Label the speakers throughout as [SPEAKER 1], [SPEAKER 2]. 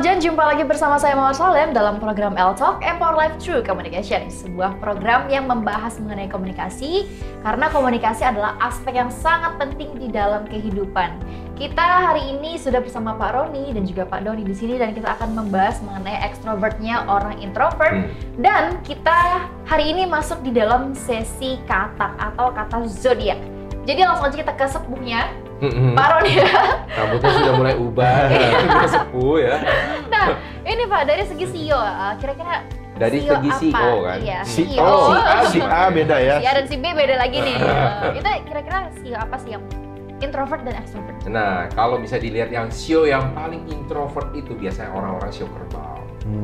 [SPEAKER 1] Aljan, jumpa lagi bersama saya Mawar Salem dalam program L-Talk, Empower Life Through Communication. Sebuah program yang membahas mengenai komunikasi, karena komunikasi adalah aspek yang sangat penting di dalam kehidupan. Kita hari ini sudah bersama Pak Roni dan juga Pak Doni di sini, dan kita akan membahas mengenai extrovertnya orang introvert. Dan kita hari ini masuk di dalam sesi kata atau kata zodiak. Jadi langsung aja kita ke sepuhnya. Pak Roni ya.
[SPEAKER 2] Rambutnya sudah mulai ubah, udah sepuh ya.
[SPEAKER 1] Nah, ini Pak, dari segi CEO, kira-kira
[SPEAKER 2] dari
[SPEAKER 1] CEO
[SPEAKER 2] segi
[SPEAKER 1] apa?
[SPEAKER 2] CEO kan?
[SPEAKER 1] Iya,
[SPEAKER 3] CEO. Si A beda ya.
[SPEAKER 1] Si A dan si B beda lagi nih. Itu kira-kira CEO apa sih yang introvert dan extrovert?
[SPEAKER 2] Nah, kalau bisa dilihat yang CEO yang paling introvert itu biasanya orang-orang CEO kerbau.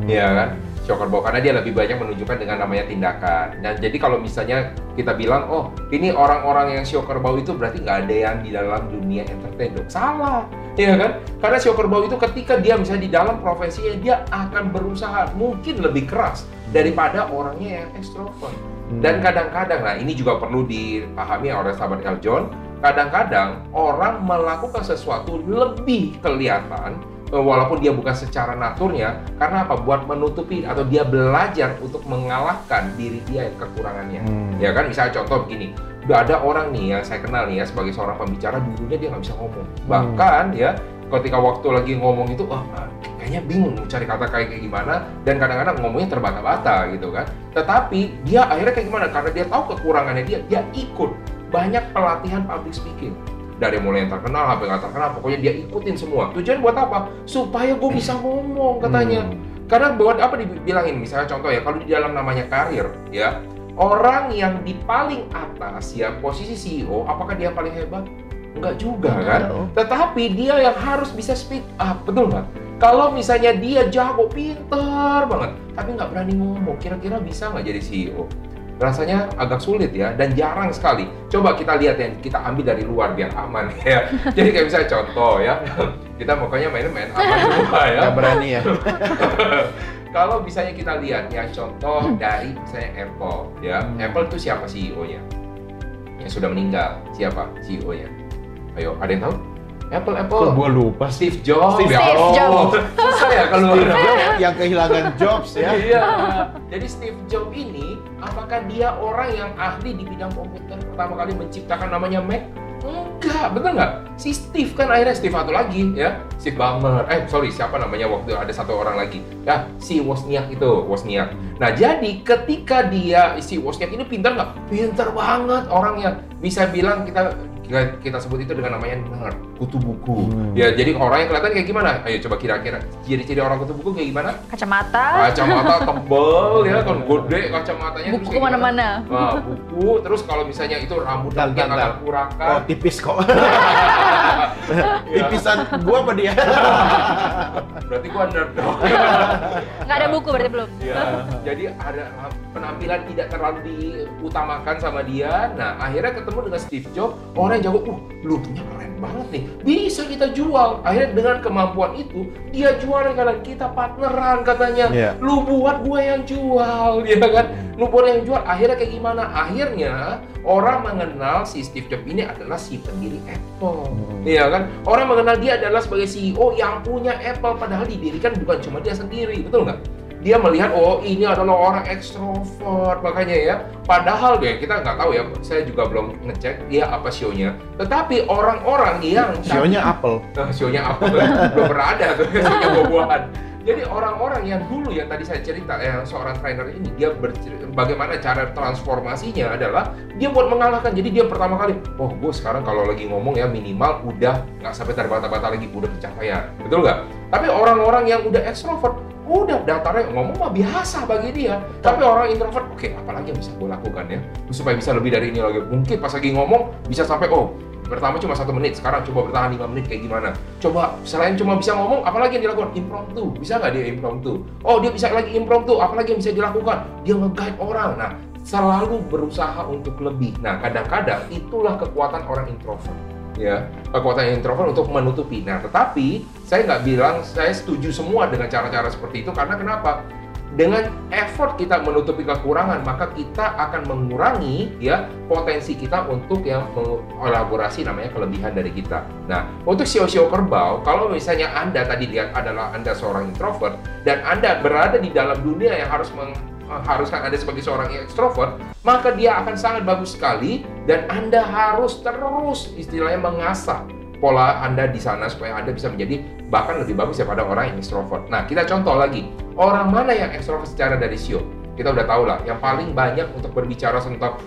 [SPEAKER 2] Iya kan? CEO kerbau, karena dia lebih banyak menunjukkan dengan namanya tindakan. Dan jadi kalau misalnya kita bilang, oh ini orang-orang yang CEO kerbau itu berarti nggak ada yang di dalam dunia entertain dong. Salah, iya kan? Karena CEO kerbau itu ketika dia misalnya di dalam profesinya, dia akan berusaha mungkin lebih keras daripada orangnya yang extrovert. Dan kadang-kadang, nah ini juga perlu dipahami oleh sahabat Eljon, kadang-kadang orang melakukan sesuatu lebih kelihatan walaupun dia bukan secara naturnya, karena apa? Buat menutupi atau dia belajar untuk mengalahkan diri dia yang kekurangannya. Ya kan, misalnya contoh begini, udah ada orang nih yang saya kenal nih ya, sebagai seorang pembicara, dulunya dia nggak bisa ngomong. Bahkan ya, ketika waktu lagi ngomong itu, kayaknya bingung cari kata kayak gimana, dan kadang-kadang ngomongnya terbata-bata gitu kan. Tetapi dia akhirnya kayak gimana? Karena dia tahu kekurangannya dia ikut banyak pelatihan public speaking. Dari mulai yang terkenal sampai nggak terkenal, pokoknya dia ikutin semua. Tujuan buat apa? Supaya gue bisa ngomong katanya. Karena buat apa dibilangin? Misalnya contoh ya, kalau di dalam namanya karir ya, orang yang di paling atas ya posisi CEO, apakah dia paling hebat? Enggak juga kan? Tetapi dia yang harus bisa speak up, betul nggak? Kalau misalnya dia jago, pinter banget, tapi nggak berani ngomong, kira-kira bisa nggak jadi CEO? Rasanya agak sulit ya, dan jarang sekali. Coba kita lihat yang kita ambil dari luar biar aman ya. Jadi kayak misalnya contoh ya, kita pokoknya main aman semua ya.
[SPEAKER 3] Nggak berani ya.
[SPEAKER 2] Kalau misalnya kita lihat ya contoh dari misalnya Apple ya. Apple itu siapa CEO-nya? Yang sudah meninggal, siapa CEO-nya? Ayo, ada yang tahu? Apple.
[SPEAKER 3] Gue lupa.
[SPEAKER 2] Steve Jobs.
[SPEAKER 1] Steve Jobs.
[SPEAKER 2] Susah ya kalau
[SPEAKER 3] Steve Jobs yang kehilangan jobs ya.
[SPEAKER 2] Iya. Jadi Steve Jobs ini, apakah dia orang yang ahli di bidang komputer, pertama kali menciptakan namanya Mac? Enggak, betul nggak? Si Steve kan akhirnya Steve satu lagi ya, Steve Ballmer. Siapa namanya waktu ada satu orang lagi? Ya, si Wozniak itu, Wozniak. Nah, jadi ketika si Wozniak ini pintar nggak? Pintar banget orangnya. Bisa bilang kita sebut itu dengan namanya nerd, kutu buku. Ya, jadi orang yang kelihatan kayak gimana? Ayo coba kira-kira ciri-ciri orang kutu buku kayak gimana?
[SPEAKER 1] Kacamata
[SPEAKER 2] tebel ya kan, gede kacamatanya.
[SPEAKER 1] buku kemana-mana.
[SPEAKER 2] Nah, buku, terus kalau misalnya itu rambutnya agak kurakan.
[SPEAKER 3] Oh, tipis kok. Tipisan gua apa dia?
[SPEAKER 2] Berarti gua nerd dong.
[SPEAKER 1] Nggak ada buku berarti belum?
[SPEAKER 2] Ya, jadi ada penampilan tidak terlalu diutamakan sama dia. Nah, akhirnya ketemu dengan Steve Jobs, orang yang jago, looknya keren banget nih, bisa kita jual. Akhirnya dengan kemampuan itu, dia jualin kalian, kita partneran katanya. Lu buat gue yang jual, ya kan? Lu buat yang jual, akhirnya kayak gimana? Akhirnya orang mengenal si Steve Jobs ini adalah si pendiri Apple, ya kan? Orang mengenal dia adalah sebagai CEO yang punya Apple, padahal didirikan bukan cuma dia sendiri, betul nggak? Dia melihat, oh ini adalah orang ekstrovert, makanya ya. Padahal deh, kita nggak tahu ya, saya juga belum ngecek dia apa CEO-nya. Tetapi orang-orang yang
[SPEAKER 3] CEO-nya Apple.
[SPEAKER 2] CEO-nya Apple, belum pernah ada tuh, CEO-nya buah-buahan. Jadi orang-orang yang dulu yang tadi saya cerita, seorang trainer ini, dia bagaimana cara transformasinya adalah dia buat mengalahkan. Jadi dia pertama kali, oh gue sekarang kalau lagi ngomong ya minimal udah nggak sampai terbata-bata lagi, udah pencapaian, betul nggak? Tapi orang-orang yang udah ekstrovert, udah datarnya ngomong mah biasa bagi dia. Tapi orang introvert, oke, apalagi yang bisa gue lakukan ya supaya bisa lebih dari ini lagi. Mungkin pas lagi ngomong bisa sampai, pertama cuma 1 menit, sekarang coba bertahan 5 menit kayak gimana. Coba selain cuma bisa ngomong, apalagi yang dilakukan? Impromptu, bisa nggak dia impromptu? Oh dia bisa lagi impromptu, apalagi yang bisa dilakukan? Dia nge-guide orang. Nah, selalu berusaha untuk lebih. Nah, kadang-kadang itulah kekuatan orang introvert. Ya, kekuatan introvert untuk menutupi. Nah, tetapi saya nggak bilang saya setuju semua dengan cara-cara seperti itu, karena kenapa? dengan effort kita menutupi kekurangan, maka kita akan mengurangi ya potensi kita untuk yang mengelaborasi namanya kelebihan dari kita. Nah, untuk sio-sio kerbau, kalau misalnya Anda tadi lihat adalah Anda seorang introvert dan Anda berada di dalam dunia yang haruskan Anda sebagai seorang ekstrovert, maka dia akan sangat bagus sekali dan Anda harus terus istilahnya mengasah pola Anda di sana supaya Anda bisa menjadi bahkan lebih bagus daripada orang yang ekstrovert. Nah, kita contoh lagi, orang mana yang ekstrovert secara dari sio? Kita udah tahu lah, yang paling banyak untuk berbicara tentang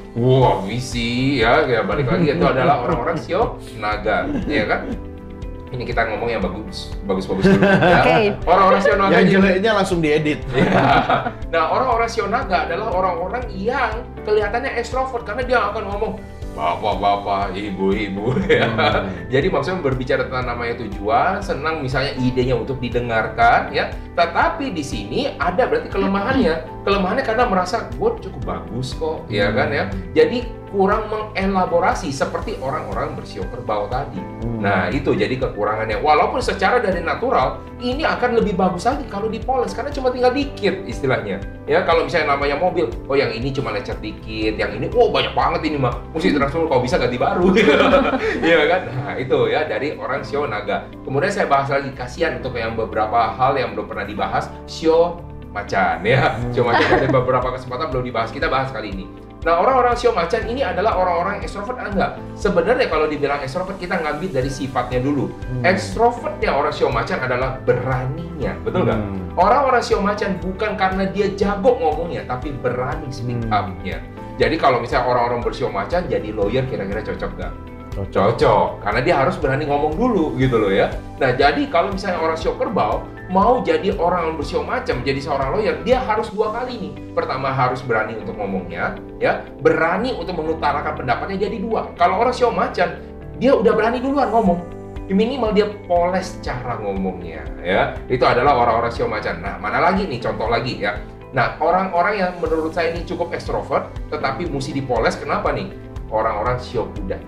[SPEAKER 2] misi ya balik lagi itu adalah orang-orang sio naga, ya kan? Ini kita ngomong yang bagus dulu. Ya. Orang-orang sio naga
[SPEAKER 3] yang jeleknya langsung diedit.
[SPEAKER 2] Ya. Nah, orang-orang sio naga adalah orang-orang yang kelihatannya ekstrovert karena dia akan ngomong bapak-bapak, ibu-ibu ya. Jadi maksudnya berbicara tentang namanya tujuan, senang misalnya idenya untuk didengarkan ya. Tetapi di sini ada berarti kelemahannya. Kelemahannya karena merasa gue cukup bagus kok, ya kan ya. Jadi kurang mengelaborasi seperti orang-orang bersio kerbau tadi. Nah, itu jadi kekurangannya. Walaupun secara dari natural ini akan lebih bagus lagi kalau dipoles karena cuma tinggal dikit istilahnya. Ya, kalau misalnya namanya mobil, oh yang ini cuma lecet dikit, yang ini banyak banget ini mah. Mesti transfer kalau bisa ganti baru. Iya kan? Nah, itu ya dari orang sio naga. Kemudian saya bahas lagi, kasihan untuk yang beberapa hal yang belum pernah dibahas, sio macan ya. Sio macan ada beberapa kesempatan belum dibahas. Kita bahas kali ini. Nah, orang-orang sio macan ini adalah orang-orang ekstrovert enggak? Sebenarnya kalau dibilang ekstrovert kita ngambil dari sifatnya dulu. Ekstrovertnya orang sio macan adalah beraninya, betul nggak? Orang-orang sio macan bukan karena dia jago ngomongnya, tapi berani speak up-nya. Jadi kalau misalnya orang-orang bersio macan jadi lawyer kira-kira cocok nggak? Cocok, karena dia harus berani ngomong dulu gitu loh ya. Nah, jadi kalau misalnya orang sio kerbau mau jadi orang yang bersio macan, jadi seorang lawyer, dia harus dua kali nih. Pertama harus berani untuk ngomongnya, ya, berani untuk mengutarakan pendapatnya jadi dua. Kalau orang sio macan, dia udah berani duluan ngomong. Minimal dia poles cara ngomongnya, ya. Itu adalah orang-orang sio macan. Nah, mana lagi nih contoh lagi ya. Nah, orang-orang yang menurut saya ini cukup ekstrovert, tetapi mesti dipoles, kenapa nih? Orang-orang sio kuda.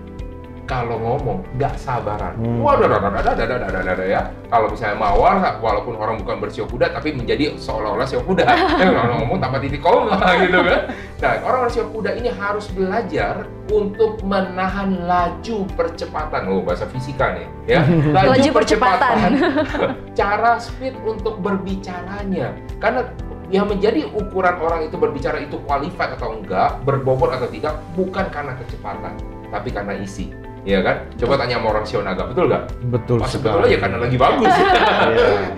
[SPEAKER 2] Kalau ngomong nggak sabaran, ya. Kalau misalnya mawar, walaupun orang bukan bersio kuda, tapi menjadi seolah-olah sio kuda. Kalau ngomong tanpa titik koma, gitu kan. Nah, orang-orang sio kuda ini harus belajar untuk menahan laju percepatan. Bahasa fisika nih, ya.
[SPEAKER 1] Laju percepatan.
[SPEAKER 2] Cara speed untuk berbicaranya, karena yang menjadi ukuran orang itu berbicara itu qualified atau enggak, berbobot atau tidak, bukan karena kecepatan, tapi karena isi. Iya kan? Coba tanya sama orang sio naga, betul nggak?
[SPEAKER 3] Betul sekali.
[SPEAKER 2] Sebetulnya ya karena lagi bagus.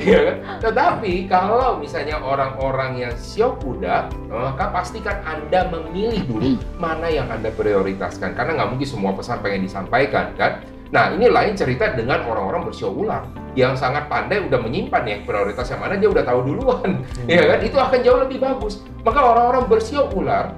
[SPEAKER 2] Iya kan? Tetapi kalau misalnya orang-orang yang sio kuda, maka pastikan Anda memilih dulu mana yang Anda prioritaskan. Karena nggak mungkin semua pesan pengen disampaikan kan? Nah, ini lain cerita dengan orang-orang bersio ular yang sangat pandai udah menyimpan ya prioritas yang mana dia udah tahu duluan. Iya kan? Itu akan jauh lebih bagus. Maka orang-orang bersio ular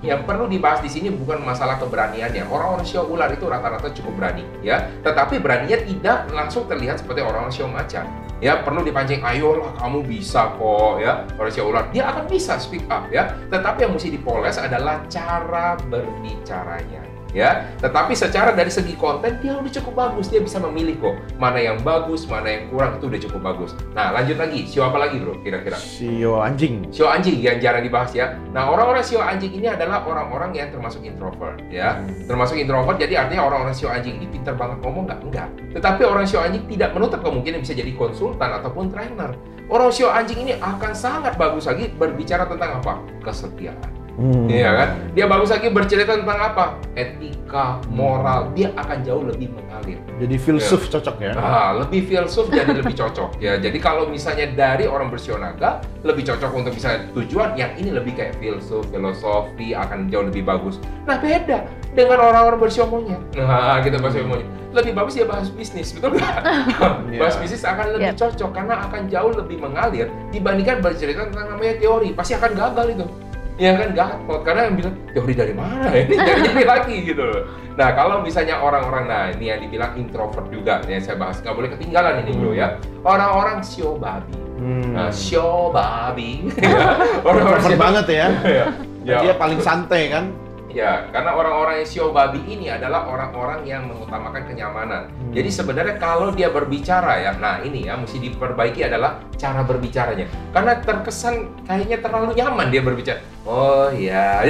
[SPEAKER 2] yang perlu dibahas di sini bukan masalah keberaniannya. Orang-orang sio ular itu rata-rata cukup berani, ya. Tetapi beraninya tidak langsung terlihat seperti orang-orang sio macan. Ya, perlu dipancing, ayolah kamu bisa kok, ya. Orang sio ular, dia akan bisa speak up, ya. Tetapi yang mesti dipoles adalah cara berbicaranya. Ya, tetapi secara dari segi konten dia udah cukup bagus, dia bisa memilih kok mana yang bagus, mana yang kurang, itu udah cukup bagus. Nah, lanjut lagi, sio apa lagi bro kira-kira?
[SPEAKER 3] Sio anjing.
[SPEAKER 2] Sio anjing yang jarang dibahas ya. Nah, orang-orang sio anjing ini adalah orang-orang yang termasuk introvert ya. Termasuk introvert, jadi artinya orang-orang sio anjing ini pintar banget ngomong nggak? Enggak. Tetapi orang sio anjing tidak menutup kemungkinan bisa jadi konsultan ataupun trainer. Orang sio anjing ini akan sangat bagus lagi berbicara tentang apa? Kesetiaan. Iya kan? Dia bagus lagi bercerita tentang apa? Etika, moral. Dia akan jauh lebih mengalir.
[SPEAKER 3] Jadi filsuf cocok ya?
[SPEAKER 2] Lebih filsuf jadi lebih cocok ya. Jadi kalau misalnya dari orang bersio naga lebih cocok untuk misalnya tujuan, yang ini lebih kayak filsuf, filosofi, akan jauh lebih bagus. Nah, beda dengan orang-orang bersio monyet. Nah, kita bersio monyet. Lebih bagus dia bahas bisnis, betul nggak? Bahas bisnis akan lebih cocok karena akan jauh lebih mengalir dibandingkan bercerita tentang namanya teori. Pasti akan gagal itu. Ya kan, gatot, karena yang bilang teori dari mana ya? Ini jadi lagi gitu loh. Nah, kalau misalnya orang-orang, nah ini yang dibilang introvert juga, yang saya bahas, nggak boleh ketinggalan ini bro ya. Orang-orang sio babi. Nah, sio babi.
[SPEAKER 3] Orang-orang banget ya.
[SPEAKER 2] Ya.
[SPEAKER 3] Dia paling santai kan?
[SPEAKER 2] Ya, karena orang-orang yang shio babi ini adalah orang-orang yang mengutamakan kenyamanan. Jadi sebenarnya kalau dia berbicara ya, nah ini ya mesti diperbaiki adalah cara berbicaranya. Karena terkesan kayaknya terlalu nyaman dia berbicara. Oh iya,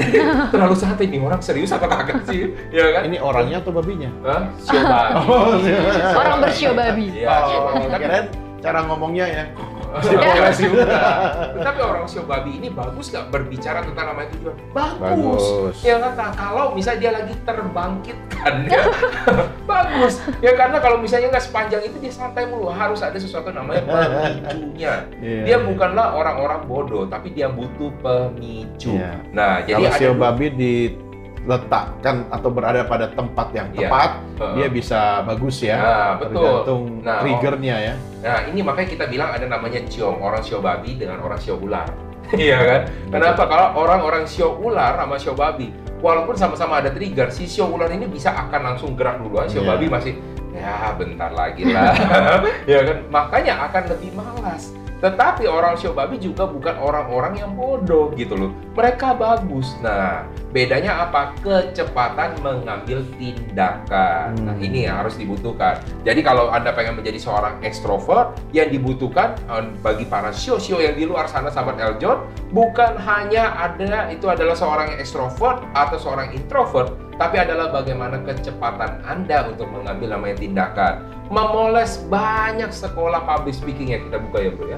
[SPEAKER 2] terlalu santai nih, orang serius apa kagak sih? Ya kan?
[SPEAKER 3] Ini orangnya atau babinya?
[SPEAKER 2] Hah? Shio babi.
[SPEAKER 1] Orang bersio babi.
[SPEAKER 2] Iya, shio babi.
[SPEAKER 3] Kirain cara ngomongnya ya.
[SPEAKER 2] Tapi orang shio babi ini bagus nggak berbicara tentang namanya tujuan? Bagus.
[SPEAKER 3] Bagus.
[SPEAKER 2] Ya kan, nah, kalau misalnya dia lagi terbangkitkan ya, bagus. Ya karena kalau misalnya nggak sepanjang itu dia santai mulu, harus ada sesuatu namanya pemicunya. Dia bukanlah orang-orang bodoh, tapi dia butuh pemicu. Nah, jadi
[SPEAKER 3] kalau shio babi diletakkan atau berada pada tempat yang tepat, dia bisa bagus ya.
[SPEAKER 2] Nah, betul.
[SPEAKER 3] Tergantung triggernya ya.
[SPEAKER 2] Nah, ini makanya kita bilang ada namanya ciong, orang shio babi dengan orang shio ular. Iya kan? Kenapa? Kalau orang-orang shio ular sama shio babi, walaupun sama-sama ada trigger, si shio ular ini bisa akan langsung gerak duluan, shio babi masih ya bentar lagi lah. Ya kan? Makanya akan lebih malas. Tetapi orang shio babi juga bukan orang-orang yang bodoh gitu loh. Mereka bagus. Nah, bedanya apa? Kecepatan mengambil tindakan. Nah, ini yang harus dibutuhkan. Jadi kalau Anda pengen menjadi seorang ekstrovert, yang dibutuhkan bagi para shio-shio yang di luar sana, sahabat Eljon, bukan hanya itu adalah seorang yang ekstrovert atau seorang introvert, tapi adalah bagaimana kecepatan Anda untuk mengambil namanya tindakan. Memoles banyak sekolah public speaking yang kita buka ya bro ya.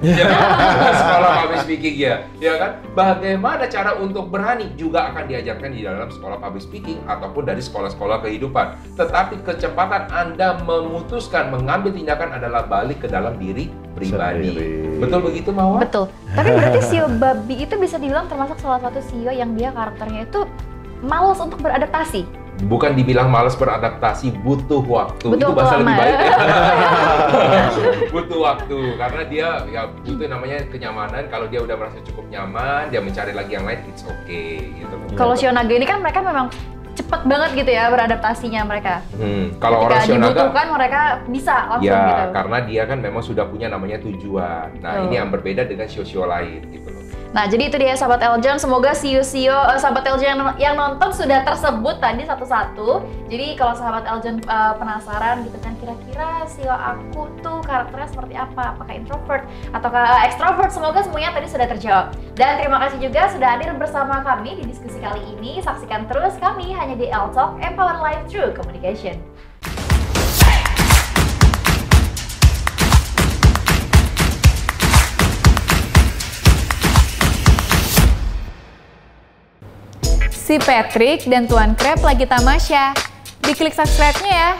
[SPEAKER 2] Sekolah public speaking ya kan? Bagaimana cara untuk berani juga akan diajarkan di dalam sekolah public speaking ataupun dari sekolah-sekolah kehidupan. Tetapi kecepatan Anda memutuskan mengambil tindakan adalah balik ke dalam diri pribadi. Betul begitu Mawar?
[SPEAKER 1] Betul. Tapi berarti shio babi itu bisa dibilang termasuk salah satu shio yang dia karakternya itu malas untuk beradaptasi.
[SPEAKER 2] Bukan dibilang malas beradaptasi, butuh waktu.
[SPEAKER 1] Itu
[SPEAKER 2] bahasa lebih baik ya. Butuh waktu, karena dia ya butuh namanya kenyamanan. Kalau dia udah merasa cukup nyaman, dia mencari lagi yang lain, it's okay gitu.
[SPEAKER 1] Kalau shio naga ini kan mereka memang cepat banget gitu ya beradaptasinya mereka.
[SPEAKER 2] Kalau orang shio naga
[SPEAKER 1] dibutuhkan mereka bisa langsung
[SPEAKER 2] ya,
[SPEAKER 1] gitu.
[SPEAKER 2] karena dia kan memang sudah punya namanya tujuan. Nah, ini yang berbeda dengan shio-shio lain gitu loh.
[SPEAKER 1] Nah, jadi itu dia sahabat Eljon, semoga shio-shio sahabat Eljon yang nonton sudah tersebut tadi satu-satu. Jadi kalau sahabat Eljon penasaran gitu kan, kira-kira shio aku tuh karakternya seperti apa? Apakah introvert atau extrovert? Semoga semuanya tadi sudah terjawab. Dan terima kasih juga sudah hadir bersama kami di diskusi kali ini. Saksikan terus kami hanya di L-Talk, Empower Life Through Communication. Si Patrick dan Tuan Crab lagi tamasya. Diklik subscribe-nya ya.